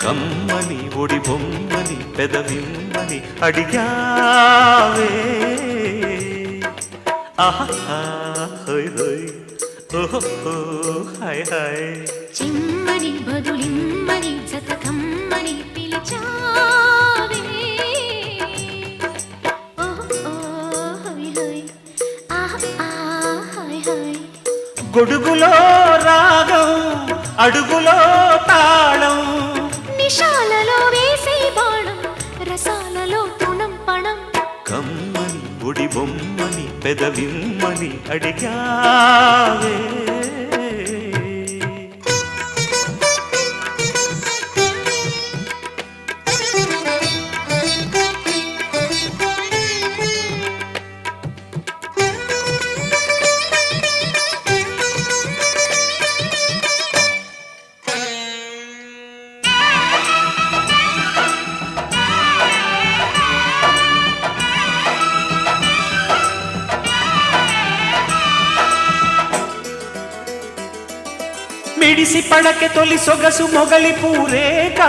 కమ్మని ఒడి బొమ్మని పెదవిమ్మని అడిగావే ఆహా హోయ్ హోయ్ ఓహో హాయ్ హాయ్ చిమ్మని బదులిమ్మని జతకమ్మని పిలిచావే ఓహో హోయ్ హోయ్ ఆహా హాయ్ హాయ్ గొడుగులో రాగం అడుగులో తాళం నిశాలలో వేసే బాణం రసాలలో తుణం పణం కమ్మని ఒడి బొమ్మని పెదవిమ్మని అడిగావే మిడిసి పడకె తొలి సొగసు మొగలి పూరేక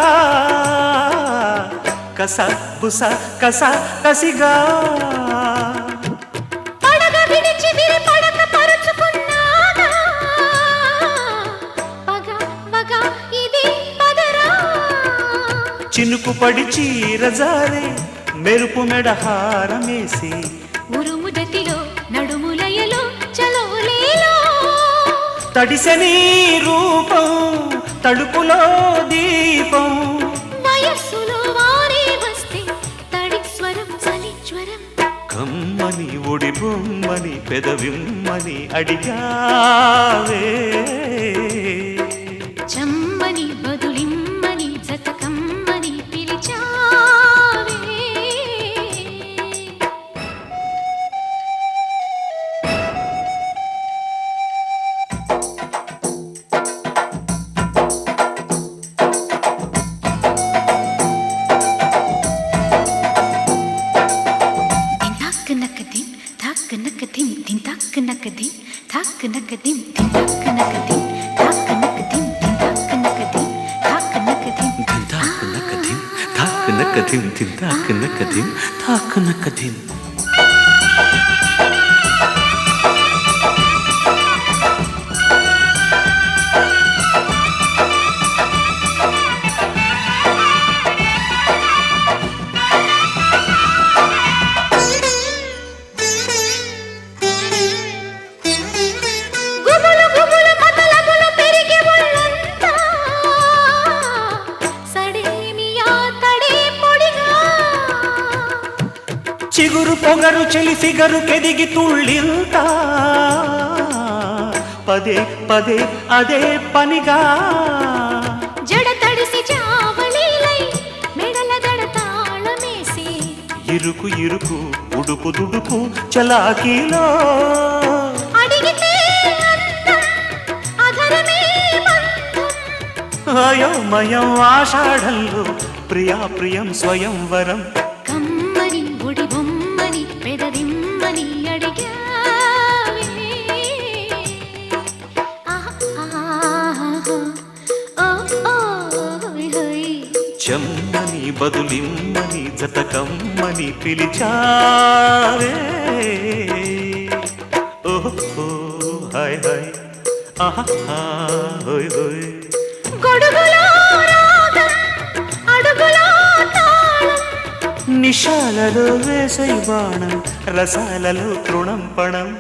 కస బుస కస కసిగా పడగ విడిచి విరి పడక పరుచుకున్నాగా పగ పగ ఇది పదరా చినుకు పడి చీరజారే మెరుపు మెడహారమేసి ఉరుముదతిలో నడుములయలో చలోలేలో తడిసెనీ రూపం తడుపులో దీపం వయస్సులో వారే వస్తే తడి స్వరం చలి జ్వరం కమ్మని ఒడి బొమ్మని పెదవిమ్మని అడిగావే చమ్మని బదులిమ్మని జతకమ్మని పిలిచావే థక్ నకదిం దిం థక్ నకదిం థక్ నకదిం దిం థక్ నకదిం థక్ నకదిం దిం థక్ నకదిం థక్ నకదిం దిం థక్ నకదిం థక్ నకదిం దిం థక్ నకదిం థక్ నకదిం చిగురు పొగరు చెలి ఫిగరు కెదిగి తుళ్ళింత పదే పదే అదే పనిగా జడ తడిసి చావలీలై మెడల దడ తాళమేసి ఇరుకు ఇరుకు ఉడుకు దుడుకు చలాకీలో అడిగితే అందం అధరమే బంధం అయోమయం ఆషాఢంలో ప్రియా ప్రియం స్వయంవరం కమ్మని ఒడి బొమ్మని పెదవిమ్మని అడిగావే చెమ్మని బదులిమ్మని జతకమ్మని పిలిచావే ఓహో హాయ్ హాయ్ ఆహా హోయ్ హోయ్ గొడుగులో రాగం అడుగులో తాళం నిశాలలో వేసై బాణం రసాలలో తృణం పణం